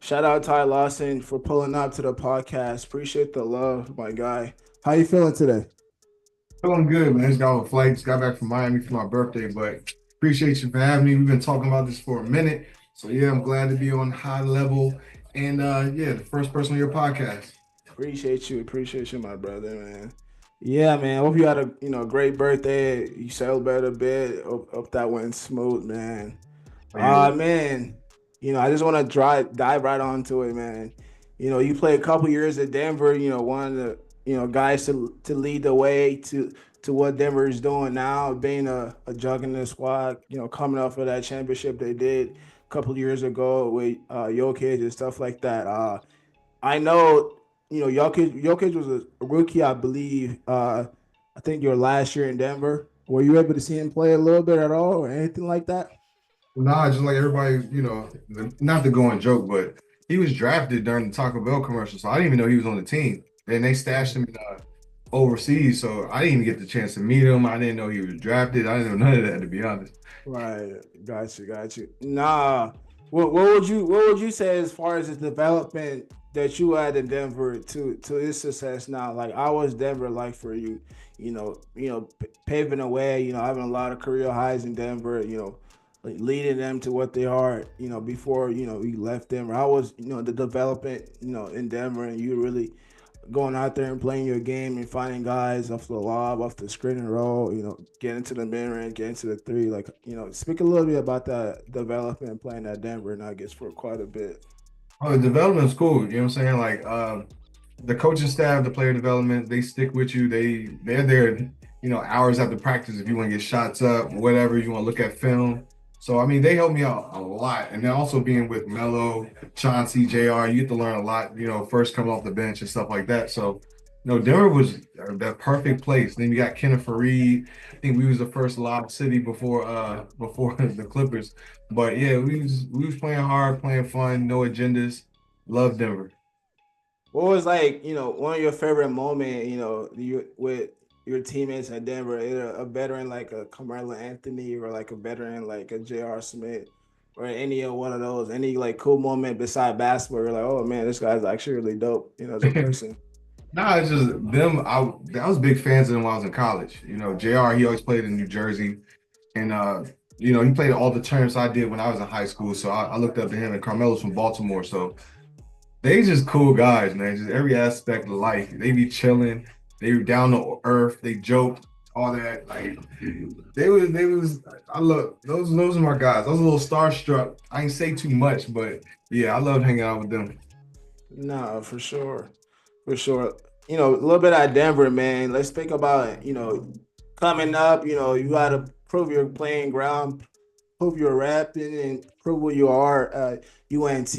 Shout out Ty Lawson for pulling up to the podcast. Appreciate the love, my guy. How you feeling today? Feeling good, man. Just got on a flight. Just got back from Miami for my birthday, but appreciate you for having me. We've been talking about this for a minute. So yeah, I'm glad to be on high level and yeah, the first person on your podcast. Appreciate you, my brother, man. Yeah, man. Hope you had a great birthday. You celebrated a bit. Hope that went smooth, man. Oh, yeah. Man. I just want to dive right onto it, man. You played a couple years at Denver. One of the guys to lead the way to what Denver is doing now, being a jug in the squad. Coming off of that championship they did a couple years ago with Jokic and stuff like that. I know, Jokic was a rookie, I believe. I think your last year in Denver. Were you able to see him play a little bit at all or anything like that? Nah, just like everybody, not to go and joke, but he was drafted during the Taco Bell commercial, so I didn't even know he was on the team. And they stashed him in, overseas, so I didn't even get the chance to meet him. I didn't know he was drafted. I didn't know none of that, to be honest. Right, got you. Nah, what would you say as far as the development that you had in Denver to his success now? Like, I was Denver like for you, paving the way, having a lot of career highs in Denver, like leading them to what they are, before you left Denver. I was, the development, in Denver, and you really going out there and playing your game and finding guys off the lob, off the screen and roll, getting to the mid range, getting to the three. Like, speak a little bit about that development playing at Denver Nuggets for quite a bit. Oh, the development's cool. You know what I'm saying? Like, the coaching staff, the player development, they stick with you. They're there, hours after practice if you want to get shots up, whatever you want to look at film. So I mean, they help me out a lot, and then also being with Melo, Chauncey, Jr. You get to learn a lot. First coming off the bench and stuff like that. So, Denver was that perfect place. Then you got Kenneth Fareed. I think we was the first lob city before the Clippers. But yeah, we was playing hard, playing fun, no agendas. Love Denver. What was like, one of your favorite moment, you with your teammates at Denver, either a veteran like a Carmelo Anthony or like a veteran like a J.R. Smith or any of one of those, any like cool moment beside basketball, you're like, oh man, this guy's actually really dope, as a person. Nah, it's just them. I was big fans of them when I was in college. Jr. He always played in New Jersey, and he played all the terms I did when I was in high school. So I looked up to him. And Carmelo's from Baltimore, so they just cool guys, man. Just every aspect of life. They be chilling. They were down to earth. They joked, all that. Like they was. I love those are my guys. I was a little starstruck. I ain't say too much, but yeah, I love hanging out with them. No, for sure. For sure. A little bit at Denver, man. Let's think about, coming up, you got to prove your playing ground, prove your rep, and prove who you are at UNT,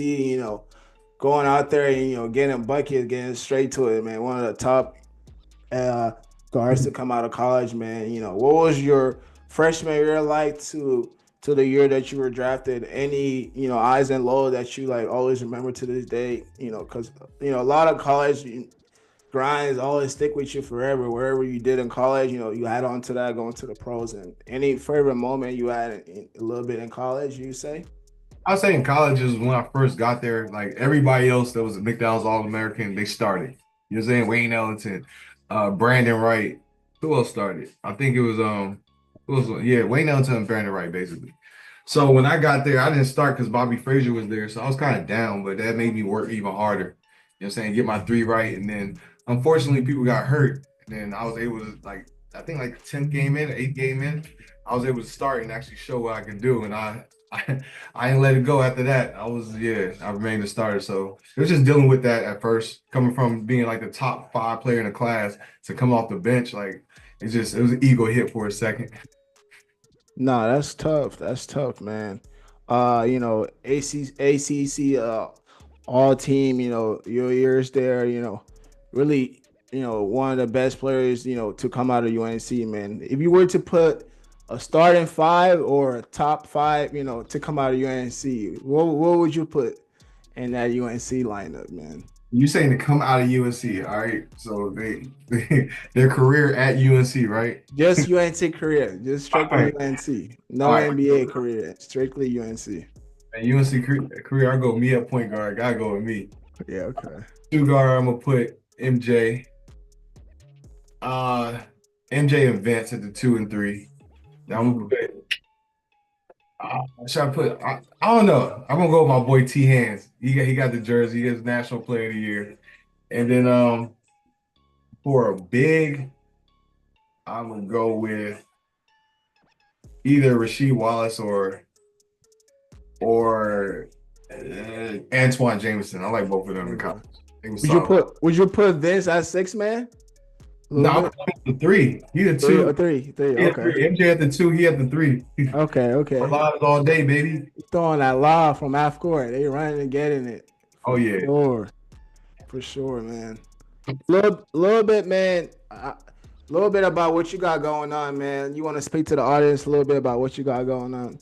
going out there and, getting buckets, getting straight to it, man. One of the top uh, guards to come out of college, man. What was your freshman year like to the year that you were drafted? Any highs and lows that you like always remember to this day? Because a lot of college grinds always stick with you forever. Wherever you did in college, you add on to that going to the pros. And any favorite moment you had a little bit in college, you say? I say in college is when I first got there. Like everybody else that was a McDonald's All American, they started. You know what I'm saying? Wayne Ellington, Brandon Wright. Who else started? I think it was yeah, Wayne Ellington and Brandon Wright basically. So when I got there, I didn't start because Bobby Frazier was there. So I was kind of down, but that made me work even harder. You know what I'm saying? Get my three right. And then unfortunately people got hurt. And then I was able to I think like 10th game in, 8th game in, I was able to start and actually show what I could do. And I didn't let it go after that. I remained a starter. So it was just dealing with that at first, coming from being like the top 5 player in the class to come off the bench. Like it was an ego hit for a second. No, that's tough. That's tough, man. ACC, all team, your years there, really, one of the best players, to come out of UNC, man. If you were to put a starting five or a top five, to come out of UNC, what would you put in that UNC lineup, man? You saying to come out of UNC, all right? So their career at UNC, right? Just UNC career, just All strictly right, UNC. all No right. NBA career, strictly UNC. And UNC career, I go me at point guard. Gotta go with me. Yeah, okay. Two guard, I'm gonna put MJ. Uh, MJ and Vince at the 2 and 3. Now I'm gonna put. Should I put? I don't know. I'm gonna go with my boy T Hands. He got the jersey. He is National Player of the Year. And then for a big, I'm gonna go with either Rasheed Wallace or Antoine Jameson. I like both of them in college. Would you put Vince at 6 man? No, I'm the 3. He the 2. Three. Okay. MJ at the 2. He at the 3. Okay. Lives all day, baby. Throwing that lob from half court. They running and getting it. Oh yeah. For sure, man. Little bit, man. A little bit about what you got going on, man. You want to speak to the audience a little bit about what you got going on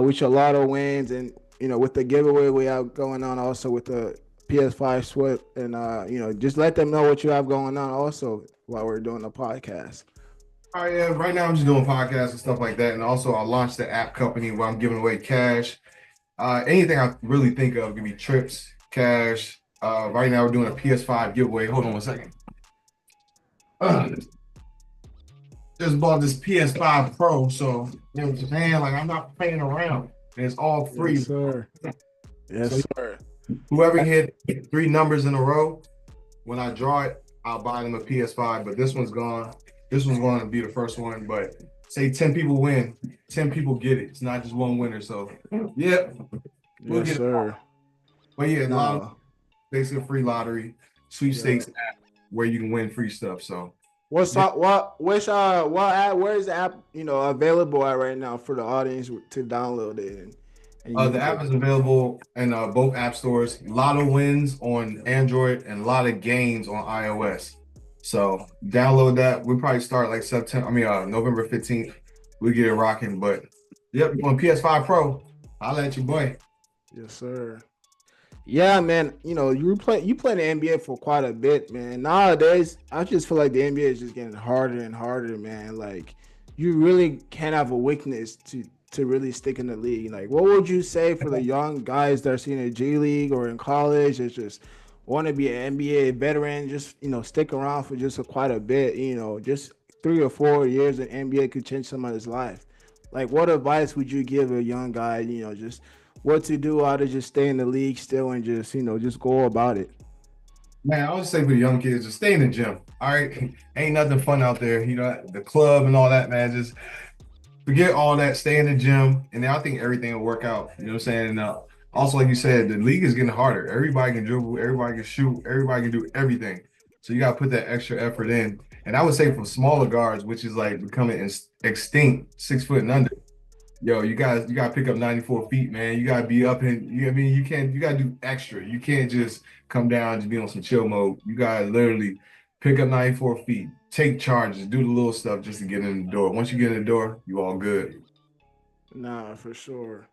with your LottaWins and with the giveaway we have going on, also with the PS5 SWIP, and just let them know what you have going on also while we're doing the podcast. All right, yeah. Right now I'm just doing podcasts and stuff like that, and also I launched the app company where I'm giving away cash. Anything I really think of can be trips, cash. Right now we're doing a PS5 giveaway. Hold on one second. Just bought this PS5 Pro, so you know what I'm saying? Like, I'm not playing around. It's all free. Yes, sir. Yes, sir. Whoever hit 3 numbers in a row, when I draw it, I'll buy them a PS5. But this one's gone. This one's going to be the first one. But say 10 people win, 10 people get it. It's not just one winner. So, yep. Yes, sir. But yeah, basically a free lottery, sweepstakes app where you can win free stuff. So. Where is the app available at right now for the audience to download it? The app is available in both app stores. LottaWins on Android and LottaGames on iOS. So download that. We'll probably start like November 15th. We get it rocking. But yep, you want PS5 Pro? I'll let you, boy. Yes, sir. Yeah, man. You play the NBA for quite a bit, man. Nowadays, I just feel like the NBA is just getting harder and harder, man. Like, you really can't have a weakness to really stick in the league. Like, what would you say for the young guys that are seeing a G League or in college that just want to be an NBA veteran, just stick around for just quite a bit, just 3 or 4 years in NBA could change somebody's life. Like, what advice would you give a young guy, just what to do, how to just stay in the league still and just, just go about it? Man, I would say for the young kids, just stay in the gym. All right. Ain't nothing fun out there. The club and all that, man. Just forget all that. Stay in the gym. And then I think everything will work out. You know what I'm saying? And also, like you said, the league is getting harder. Everybody can dribble. Everybody can shoot. Everybody can do everything. So you got to put that extra effort in. And I would say for smaller guards, which is like becoming extinct, 6 foot and under. Yo, you gotta pick up 94 feet, man. You gotta be up in. You gotta do extra. You can't just come down and just be on some chill mode. You gotta literally pick up 94 feet, take charges, do the little stuff just to get in the door. Once you get in the door, you all good. Nah, for sure.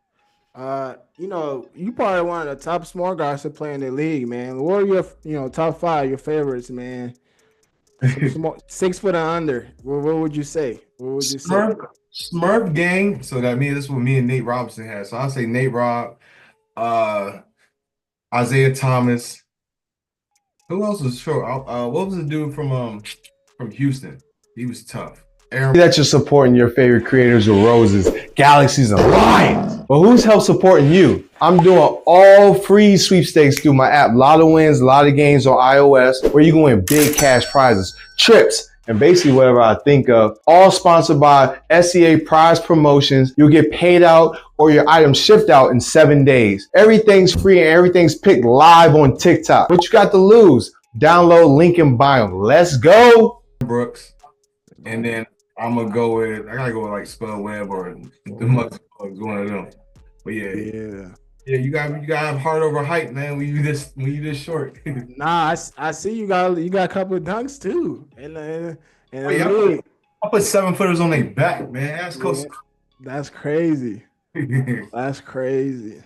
You probably one of the top small guys to play in the league, man. What are your top 5, your favorites, man? 6 foot and under. What would you say? What would you say? Smurf gang. So this is what me and Nate Robinson had. So I'll say Nate Rob, Isaiah Thomas. Who else was short? What was the dude from Houston? He was tough. That you're supporting your favorite creators with roses, galaxies, and lions. But who's helped supporting you? I'm doing all free sweepstakes through my app, LottaWins, LottaGames on iOS, where you can win big cash prizes, trips, and basically whatever I think of. All sponsored by SEA Prize Promotions. You'll get paid out or your items shipped out in 7 days. Everything's free and everything's picked live on TikTok. What you got to lose? Download link in bio. Let's go. Brooks. And then I gotta go with like Spud Webb or the Mux, one of them. But yeah, you gotta have heart over height, man. When you this short. Nah, I see you got a couple of dunks too. I put 7 footers on their back, man. That's crazy. That's crazy.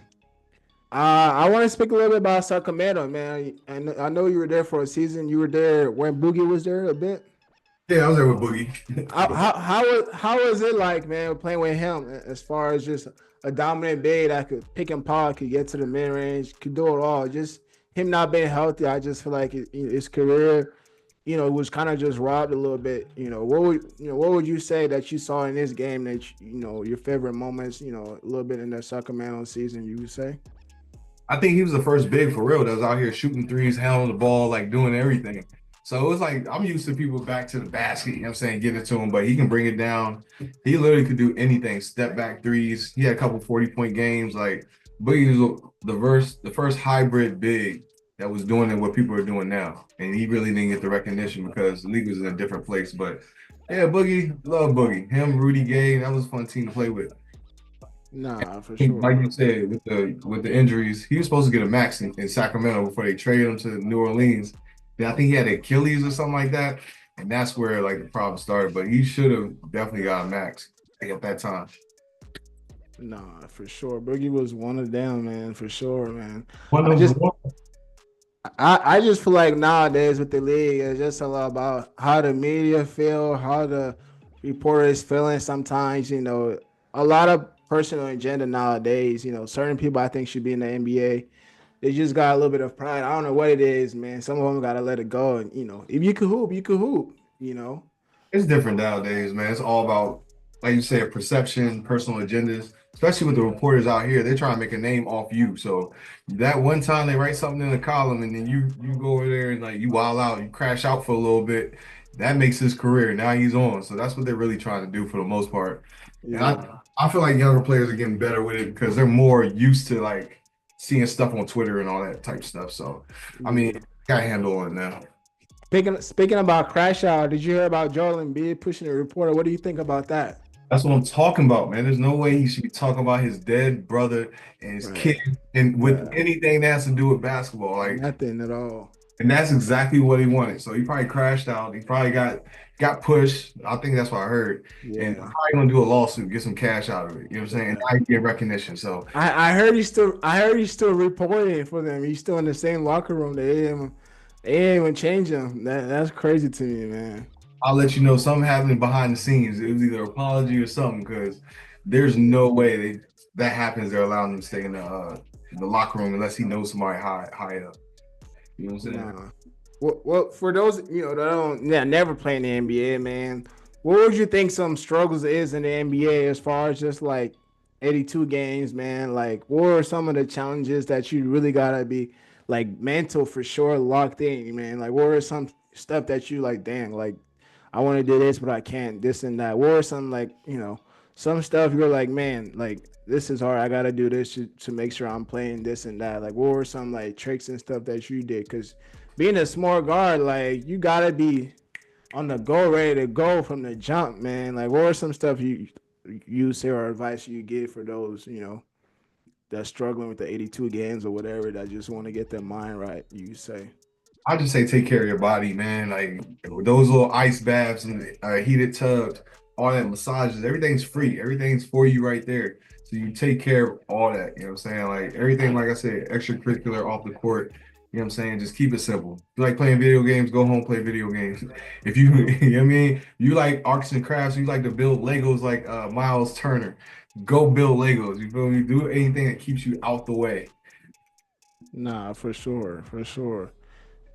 I want to speak a little bit about Sacramento, man. And I know you were there for a season. You were there when Boogie was there a bit. Yeah, I was there with Boogie. How is it like, man, playing with him as far as just a dominant big that could pick and pop, could get to the mid range, could do it all. Just him not being healthy, I just feel like his career, was kind of just robbed a little bit. What would you say that you saw in this game that your favorite moments, a little bit in the Sacramento season, you would say? I think he was the first big for real that was out here shooting threes, handling the ball, like doing everything. So it was like I'm used to people back to the basket, you know what I'm saying, getting it to him, but he can bring it down. He literally could do anything, step back threes. He had a couple 40-point games. Like Boogie was the first hybrid big that was doing it what people are doing now. And he really didn't get the recognition because the league was in a different place. But yeah, Boogie, love Boogie. Him, Rudy Gay, that was a fun team to play with. Nah, for Like sure. you said, with the injuries, he was supposed to get a max in Sacramento before they traded him to New Orleans. Then I think he had Achilles or something like that, and that's where like the problem started. But he should have definitely got a max like, at that time. Nah, for sure. Boogie was one of them, man, for sure, man. One I of just the I just feel like nowadays with the league, it's just a lot about how the media feel, how the reporters feeling. Sometimes, a lot of personal agenda nowadays. Certain people I think should be in the NBA. They just got a little bit of pride. I don't know what it is, man. Some of them got to let it go. And if you could hoop, you could hoop. It's different nowadays, man. It's all about, like you said, perception, personal agendas. Especially with the reporters out here, they're trying to make a name off you. So that one time they write something in the column, and then you go over there and like you wild out, you crash out for a little bit. That makes his career. Now he's on. So that's what they're really trying to do for the most part. And Yeah, I feel like younger players are getting better with it because they're more used to like seeing stuff on Twitter and all that type stuff. So I mean, yeah. got to handle it now. Speaking about crash out, did you hear about Joel Embiid pushing the reporter? What do you think about that? That's what I'm talking about, man. There's no way he should be talking about his dead brother and his Right. kid and with Yeah. anything that has to do with basketball. Like, Nothing at all. and that's exactly what he wanted. So he probably crashed out. He probably got pushed. I think that's what I heard. And Yeah. probably gonna do a lawsuit, get some cash out of it. You know what I'm saying? And Yeah. I get recognition. So I heard he's still reporting for them. He's still in the same locker room. They didn't even change him. That's crazy to me, man. I'll let you know something happened behind the scenes. It was either apology or something because there's no way that happens. They're allowing him to stay in the locker room unless he knows somebody high up. You know what I'm saying? Nah. Well, for those that don't, yeah, never play in the NBA, man. What would you think some struggles is in the NBA as far as just like 82 games, man? Like, what are some of the challenges that you really gotta be like mental for sure, locked in, man? Like, what are some stuff that you like, dang, like I want to do this, but I can't, this and that. What are some like, some stuff you're like, man, like this is hard. I gotta do this to make sure I'm playing this and that. Like, what were some like tricks and stuff that you did? Because being a small guard, like you gotta be on the go, ready to go from the jump, man. Like, what were some stuff you say or advice you give for those, that's struggling with the 82 games or whatever that just want to get their mind right? You say, I just say take care of your body, man. Like those little ice baths and heated tubs, all that massages, everything's free. Everything's for you right there. So you take care of all that. You know what I'm saying? Like everything, like I said, extracurricular off the court. You know what I'm saying? Just keep it simple. If you like playing video games, go home, play video games. If you, you know what I mean? You like arts and crafts, you like to build Legos like Miles Turner, go build Legos. You feel me? Do anything that keeps you out the way. nah, for sure, for sure.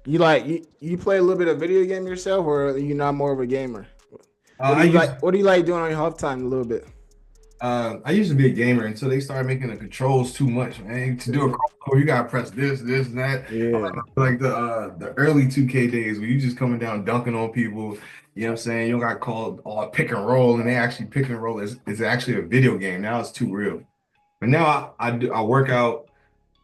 You play a little bit of video game yourself, or are you not more of a gamer? What do I you used like? What do you like doing on your halftime? A little bit. I used to be a gamer until they started making the controls too much, man. To do a crossbow, you gotta press this, and that. I Yeah, like the early 2K days where you just coming down dunking on people. You know what I'm saying? You don't got called all pick and roll, and they actually pick and roll is actually a video game. Now it's too real. But now I work out.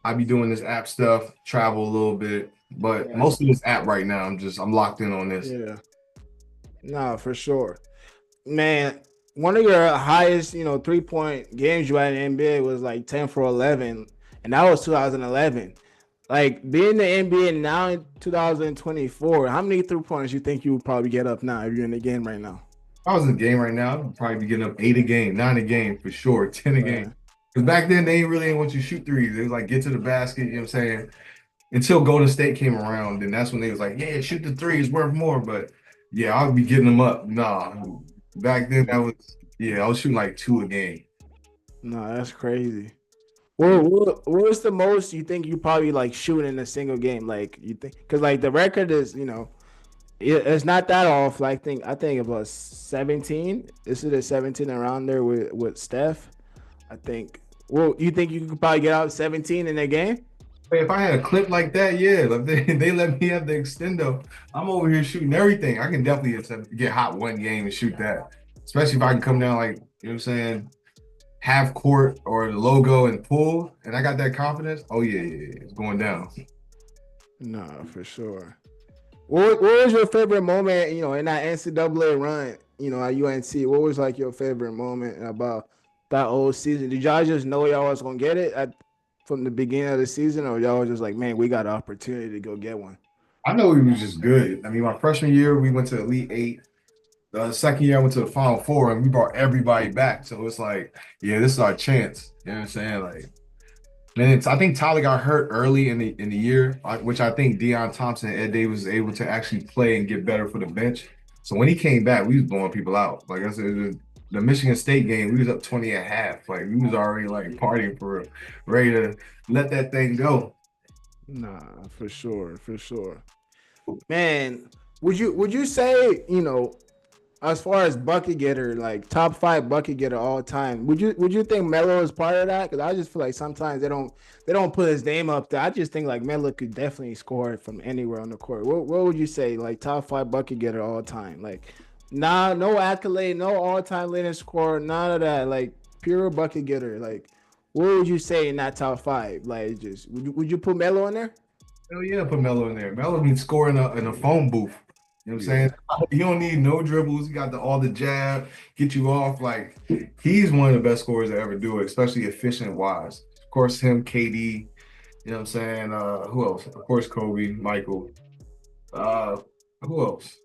I be doing this app stuff, travel a little bit, but yeah, most of this app right now, I'm locked in on this. yeah. Nah, for sure, man. One of your highest, 3-point games you had in the NBA was like 10 for 11, and that was 2011. Like being in the NBA now in 2024, how many 3 pointers you think you would probably get up now if you're in the game right now? If I was in the game right now, I'd probably be getting up 8 a game, 9 a game for sure, 10 a game. Right. Because back then they didn't want you to shoot threes. It was like get to the basket, you know what I'm saying? Until Golden State came around, then that's when they was like, yeah, shoot the three, it's worth more. But Yeah, I'll be getting them up. Nah, back then I was shooting like 2 a game. No, that's crazy. Yeah. What was the most you think you probably like shooting in a single game? Like you think, because like the record is, it's not that off. Like I think about 17. This is a 17 around there with Steph. I think. Well, you think you could probably get out 17 in a game? If I had a clip like that, yeah, if they let me have the extendo, I'm over here shooting everything. I can definitely get hot one game and shoot that. Especially if I can come down like, you know what I'm saying, half court or the logo and pull, and I got that confidence. Oh yeah, it's going down. No, for sure. What was your favorite moment, in that NCAA run, at UNC? What was like your favorite moment about that old season? Did y'all just know y'all was gonna get it from the beginning of the season, or y'all was just like, man, we got an opportunity to go get one? I know he was just good. I mean, my freshman year we went to Elite Eight. The second year I went to the Final Four, and we brought everybody back. So it's like, yeah, this is our chance. You know what I'm saying? Like, and I think Tyler got hurt early in the year, which I think Deion Thompson and Ed Davis was able to actually play and get better for the bench. So when he came back, we was blowing people out. Like I said, the Michigan State game, we was up 20 at half. Like we was already like partying for real, ready to let that thing go. Nah, for sure, for sure. Man, would you say, as far as bucket getter, like top five bucket getter all time, would you think Melo is part of that? Because I just feel like sometimes they don't put his name up there. I just think like Melo could definitely score from anywhere on the court. What would you say, like top five bucket getter all time? Like, nah, no accolade, no all time leading scorer, none of that. Like pure bucket getter. Like, what would you say in that top five? Like, just would you put Melo in there? Hell yeah, put Melo in there. Melo can score in a phone booth. You know what I'm saying? Yeah. You don't need no dribbles. You got all the jab, get you off. Like he's one of the best scorers to ever do it, especially efficient wise. Of course, him, KD. You know what I'm saying? Who else? Of course, Kobe, Michael. Uh, who else?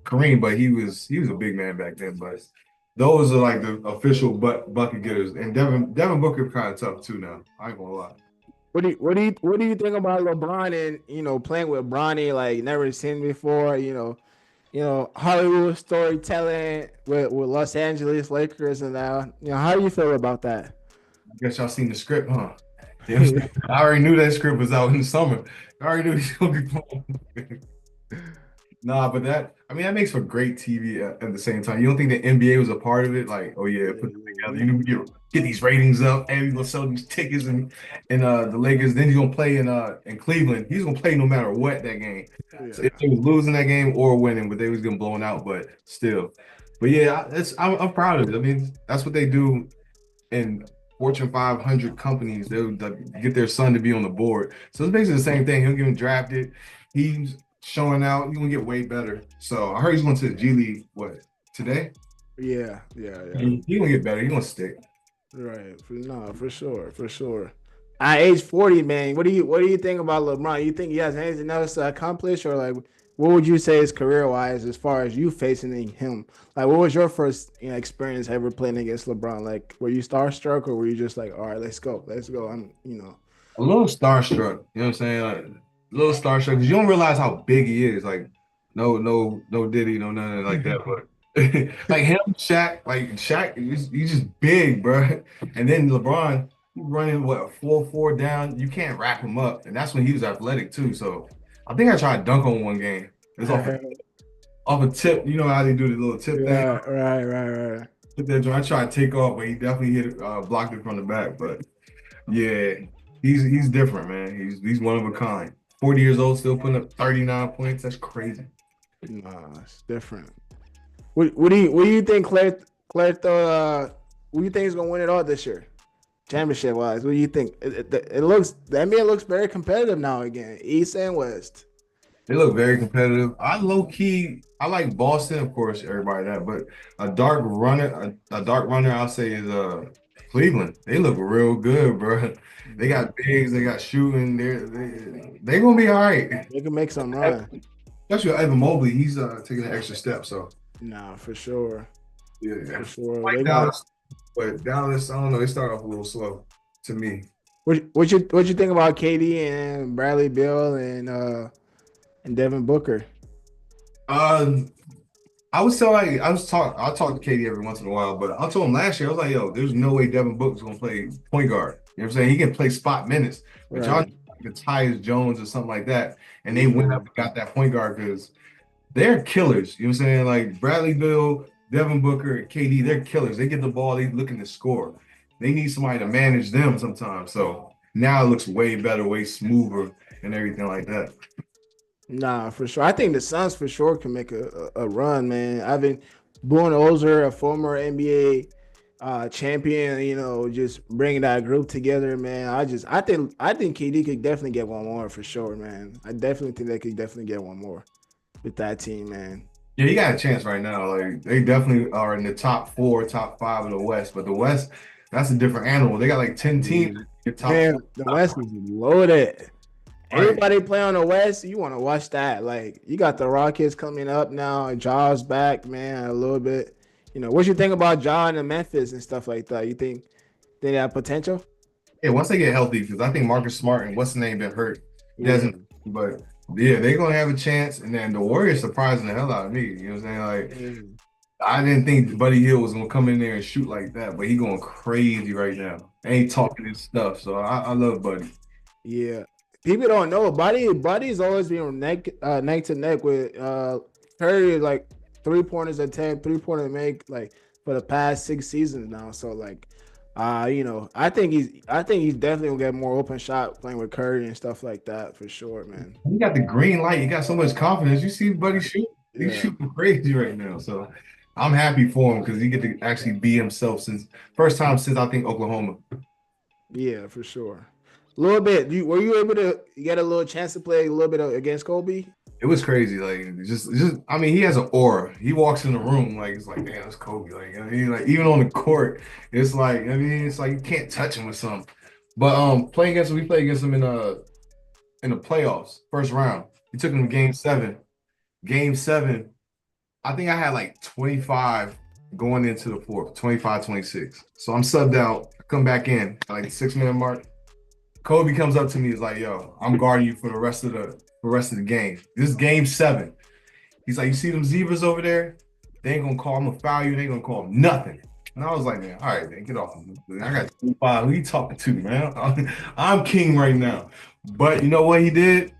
Kareem, but he was a big man back then. But those are like the official bucket getters. And Devin Booker kind of tough too now. I ain't gonna lie. What do you think about LeBron and playing with Bronny like never seen before? Hollywood storytelling with Los Angeles Lakers and now. How do you feel about that? I guess y'all seen the script, huh? You know what I'm saying? I already knew that script was out in the summer. I already knew he's gonna be playing. Nah, but that makes for great TV at the same time. You don't think the NBA was a part of it? Like, oh yeah, put them together. You know, get these ratings up, and we're gonna sell these tickets and the Lakers. Then he's gonna play in Cleveland. He's gonna play no matter what that game. So Yeah, if they was losing that game or winning, but they was getting blown out. But still, but yeah, I'm proud of it. I mean, that's what they do in Fortune 500 companies. They'll get their son to be on the board. So it's basically the same thing. He'll get him drafted. He's showing out. You're gonna get way better. So I heard he's going to the G League. What today? yeah, yeah, yeah. He gonna get better. He gonna stick. Right. No, for sure, for sure. At age 40, man, what do you think about LeBron? You think he has anything else to accomplish, or like, what would you say is career wise as far as you facing him? Like, what was your first experience ever playing against LeBron? Like, were you starstruck, or were you just like, all right, let's go? A little starstruck. You know what I'm saying? Like, a little starstruck because you don't realize how big he is. Like no Diddy, no nothing like that. But like him, Shaq, he's just big, bro. And then LeBron, he running what 4-4 down. You can't wrap him up, and that's when he was athletic too. So I think I tried to dunk on one game. It's off a tip. You know how they do the little tip thing. Yeah, right. Hit that joint. I tried to take off, but he definitely blocked it from the back. But yeah, he's different, man. He's one of a kind. 40 years old, still putting up 39 points. That's crazy. Nah, it's different. What do you think, Claire? What do you think is gonna win it all this year, championship wise? What do you think? It looks the NBA looks very competitive now again, East and West. They look very competitive. I like Boston, of course, everybody that, but a dark runner, I'll say is Cleveland. They look real good, bro. They got bigs, they got shooting. They're gonna be all right. They can make some run. Especially with Evan Mobley, he's taking an extra step. So Nah, for sure, yeah, for sure. like They got Dallas, but Dallas, I don't know. They start off a little slow to me. what you think about KD and Bradley Beal and Devin Booker? Um, I was telling like I talk to Katie every once in a while, but I told him last year I was like, yo, there's no way Devin Booker's gonna play point guard. You know what I'm saying? He can play spot minutes, but y'all Right. need like the Tyus Jones or something like that, and they went Yeah. up and got that point guard because they're killers. You know what I'm saying? Like Bradley Beal, Devin Booker, and KD, they're killers. They get the ball, they looking to score. They need somebody to manage them sometimes. So now it looks way better, way smoother, and everything like that. Nah, for sure. I think the Suns for sure can make a run, man. I've been Boone Ozer, a former NBA champion, just bringing that group together, man. I think KD could definitely get one more for sure, man. I definitely think they could definitely get one more with that team, man. Yeah, he got a chance right now. Like they definitely are in the top four, top five of the West. But the West, that's a different animal. They got like 10 teams in the top Man, four. the West is loaded. Right. Anybody play on the West, you want to watch that. Like, you got the Rockets coming up now, and Jaws back, man, a little bit. What you think about John and Memphis and stuff like that? You think they have potential? Yeah, once they get healthy, because I think Marcus Smart and what's the name been hurt. He Yeah. hasn't, but yeah, they're gonna have a chance. And then the Warriors surprising the hell out of me. You know what I'm saying? Like Mm. I didn't think Buddy Hield was gonna come in there and shoot like that, but he going crazy right now. Ain't talking his stuff. So I love Buddy. Yeah. People don't know. Buddy's always been neck to neck with Curry, like 3 pointers attempt, 3 pointer make, like for the past 6 seasons now. So like I think he's definitely gonna get more open shot playing with Curry and stuff like that for sure, man. He got the green light. He got so much confidence. You see Buddy shoot. He's Yeah. shooting crazy right now. So I'm happy for him because he get to actually be himself since first time since I think Oklahoma. Yeah, for sure. A little bit. Were you able to get a little chance to play a little bit against Kobe? It was crazy. Like just I mean, he has an aura. He walks in the room like it's like, damn, it's Kobe. Like I mean, like even on the court, it's like I mean, it's like you can't touch him with something. But playing against him, we played against him in the playoffs, first round. He took him to game seven. Game seven, I think I had like 25 going into the fourth, 25, 26. So I'm subbed out. I come back in at like the 6 minute mark. Kobe comes up to me, is like, yo, I'm guarding you for the game. This is game seven. He's like, you see them zebras over there? They ain't gonna call, I'm gonna foul you, they ain't gonna call nothing. And I was like, man, all right, man, get off of me. I got 25. Who you talking to, man? I'm king right now. But you know what he did?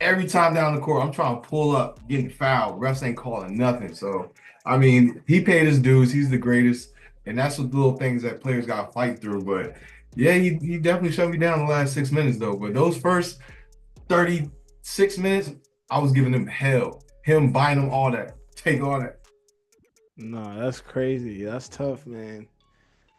Every time down the court, I'm trying to pull up, getting fouled. Refs ain't calling nothing. So, I mean, he paid his dues. He's the greatest. And that's the little things that players got to fight through. But yeah, he definitely shut me down the last 6 minutes, though. But those first 36 minutes, I was giving him hell. Him buying him all that. Take all that. No, that's crazy. That's tough, man.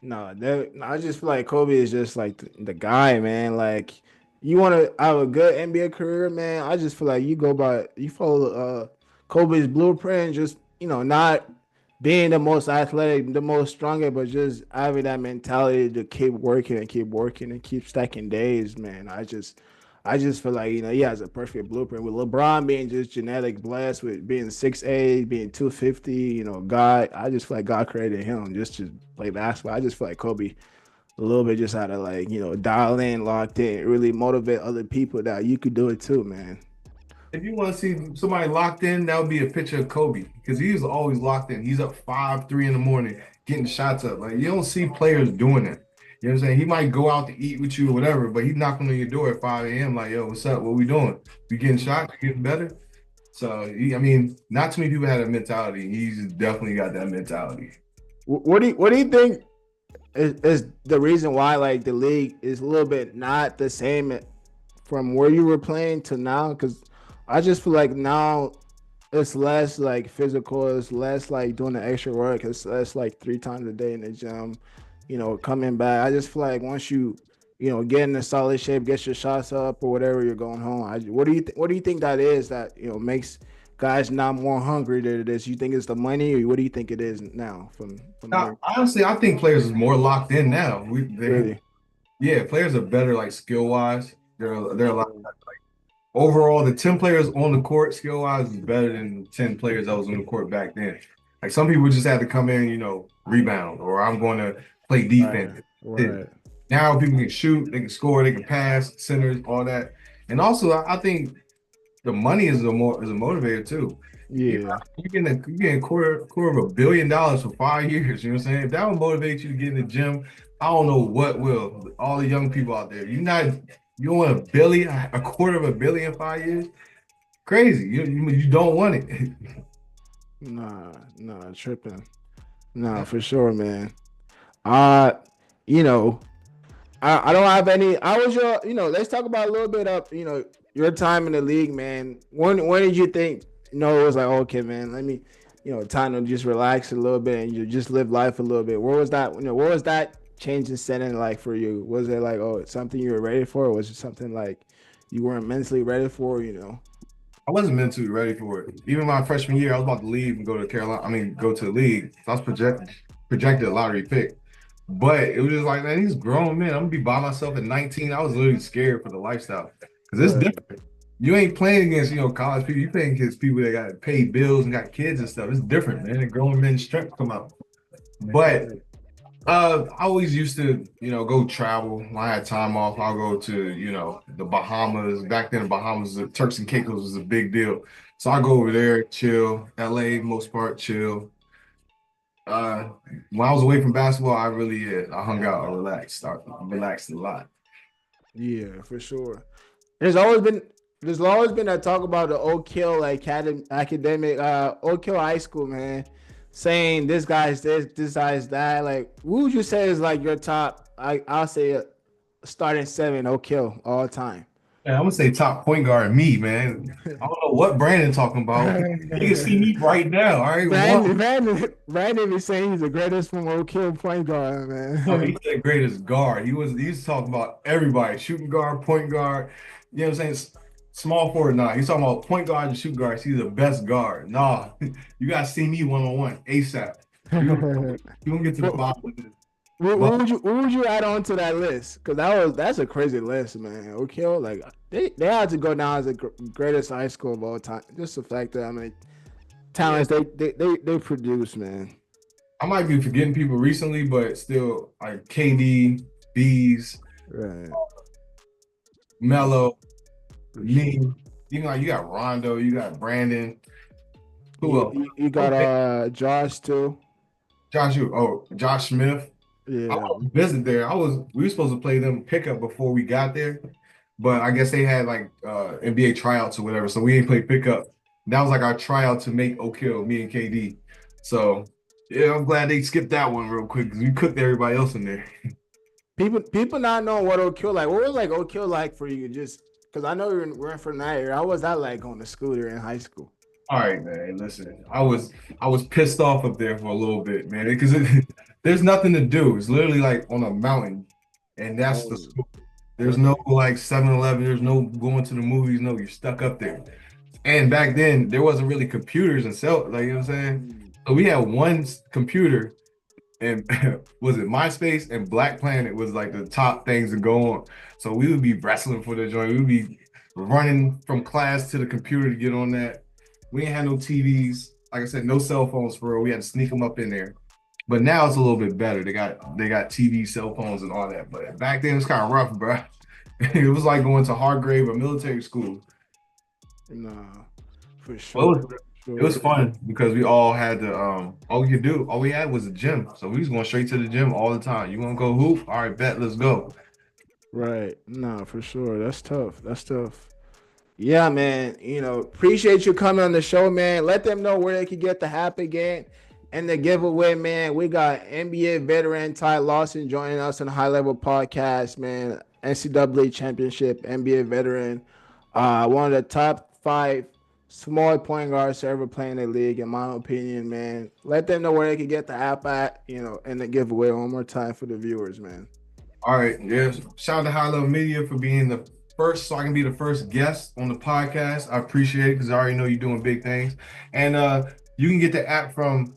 No, I just feel like Kobe is just like the guy, man. Like, you want to have a good NBA career, man. I just feel like you follow Kobe's blueprint, just not being the most athletic, the most stronger, but just having that mentality to keep working and keep working and keep stacking days, man. I just feel like he has a perfect blueprint with LeBron being just genetic blessed with being 6'8", being 250. God, I just feel like God created him just to play basketball. I just feel like Kobe a little bit just had to dial in, locked in, really motivate other people that you could do it too, man. If you want to see somebody locked in, that would be a picture of Kobe because he's always locked in. He's up 5, 3 in the morning getting shots up. Like you don't see players doing that. You know what I'm saying? He might go out to eat with you or whatever, but he's knocking on your door at 5 a.m. like, yo, what's up? What we doing? You getting shots? You getting better? So, I mean, not too many people had that mentality. He's definitely got that mentality. What do you think is the reason why like the league is a little bit not the same from where you were playing to now? Because I just feel like now it's less like physical, it's less like doing the extra work, it's less like 3 times a day in the gym, coming back. I just feel like once get in a solid shape, get your shots up or whatever, you're going home. What do you think that is that makes guys not more hungry than this? You think it's the money, or what do you think it is now from Now, there? honestly, I think players is more locked in now. Really? Yeah, players are better like skill wise. They're a lot. Overall, the 10 players on the court skill wise is better than the 10 players that was on the court back then. Like some people just had to come in, rebound, or I'm going to play defense. Right. Now people can shoot, they can score, they can pass, centers, all that. And also, I think the money is a motivator too. Yeah. You're getting quarter of $1 billion for 5 years. You know what I'm saying? If that would motivate you to get in the gym, I don't know what will. All the young people out there, you want a quarter of $1 billion in 5 years? Crazy. You don't want it. Nah, tripping. Nah, for sure, man. Uh, you know, I don't have any. I was your, let's talk about a little bit of, your time in the league, man. When did you think, it was like, okay, man, let me, time to just relax a little bit and you just live life a little bit. Where was that, what was that change in setting like for you? Was it like, oh, it's something you were ready for? Or was it something like you weren't mentally ready for? I wasn't mentally ready for it. Even my freshman year, I was about to leave and go to Carolina. I mean, go to the league. So I was projected a lottery pick. But it was just like, man, these grown men. I'm gonna be by myself at 19. I was literally scared for the lifestyle because it's Right. different. You ain't playing against college people. You playing against people that got to pay bills and got kids and stuff. It's different, man. And grown men's strength come out. But I always used to, go travel. When I had time off, I'll go to, the Bahamas. Back then, the Bahamas, the Turks and Caicos was a big deal. So I go over there, chill. LA, most part, chill. Uh, when I was away from basketball, I hung out, I relaxed. I relaxed a lot. Yeah, for sure. There's always been there's always been that talk about the Oak Hill academic Oak Hill High School, man, saying this guy's this guy's that. Like, who would you say is like your top? I'll say starting seven Oak Hill all time. Yeah, I'm gonna say top point guard me, man. I don't know what Brandon talking about. You can see me right now. All right, Brandon is saying he's the greatest from Oak Hill point guard, Oh, man. he's the greatest guard. He's talking about everybody, shooting guard, point guard. You know what I'm saying? Small forward, nah. He's talking about point guard and shoot guards. He's the best guard. Nah, you gotta see me one on one ASAP. You gonna get to the bottom of this. What would you add on to that list? Because that's a crazy list, man. Oak Hill, like they had to go down as the greatest high school of all time. Just the fact that talents they produce, man. I might be forgetting people recently, but still like KD, Bees, Right. Mello, For me. sure. You got Rondo, you got Brandon. Who You, else? you, you got Okay. Josh too. Josh Smith. I Yeah. was visit there. We were supposed to play them pickup before we got there, but I guess they had like NBA tryouts or whatever, so we didn't play pickup. That was like our tryout to make Oak Hill, me and KD. So yeah, I'm glad they skipped that one real quick because we cooked everybody else in there. People not knowing what Oak Hill like. What was like Oak Hill like for you? Just because I know we're in from that area. How was that like on the scooter in high school? All right, man. Listen, I was pissed off up there for a little bit, man, because there's nothing to do. It's literally like on a mountain, and that's the Oh, school. There's no like 7-Eleven. There's no going to the movies. No, you're stuck up there. And back then, there wasn't really computers and like, you know what I'm saying? So we had one computer, and was it MySpace and Black Planet was like the top things to go on. So we would be wrestling for the joint. We would be running from class to the computer to get on that. We didn't have no TVs. Like I said, no cell phones for real. We had to sneak them up in there. But now it's a little bit better. They got TV, cell phones, and all that. But back then it was kind of rough, bro. It was like going to Hargrave or military school. nah, for Well, sure. it was Sure. fun because we all had to all we had was a gym. So we was going straight to the gym all the time. You want to go hoop? All right, bet, let's go. Right. Nah, for sure. That's tough. That's tough. Yeah, man. Appreciate you coming on the show, man. Let them know where they can get the happy game and the giveaway, man. We got NBA veteran Ty Lawson joining us on the High Level Podcast, man. NCAA championship, NBA veteran. One of the top 5 small point guards to ever play in the league, in my opinion, man. Let them know where they can get the app at, and the giveaway one more time for the viewers, man. All right, yes. Shout out to High Level Media for being the first, so I can be the first guest on the podcast. I appreciate it because I already know you're doing big things. And you can get the app from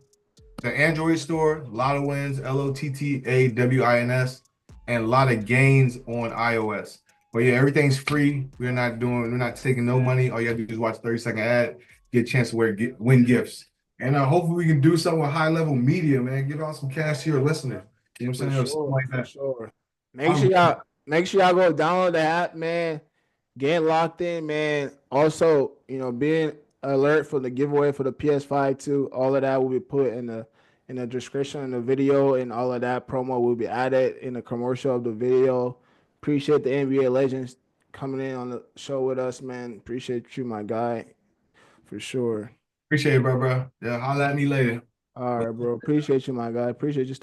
the Android store, LottaWins, LOTTAWINS, and LottaGains on iOS. But yeah, everything's free. We're not taking no money. All you gotta do is watch 30-second ad, get a chance to win gifts. And hopefully we can do something with High Level Media, man. Give out some cash to your listener. You know what For I'm saying? Or something sure, like for that. sure. Make sure y'all go download the app, man. Get locked in, man. Also, being alert for the giveaway for the PS5 too. All of that will be put in the description in the video, and all of that promo will be added in the commercial of the video. Appreciate the NBA legends coming in on the show with us, man. Appreciate you, my guy, for sure. Appreciate it, bro. Yeah, holla at me later. All right, bro. Appreciate you, my guy. Appreciate you.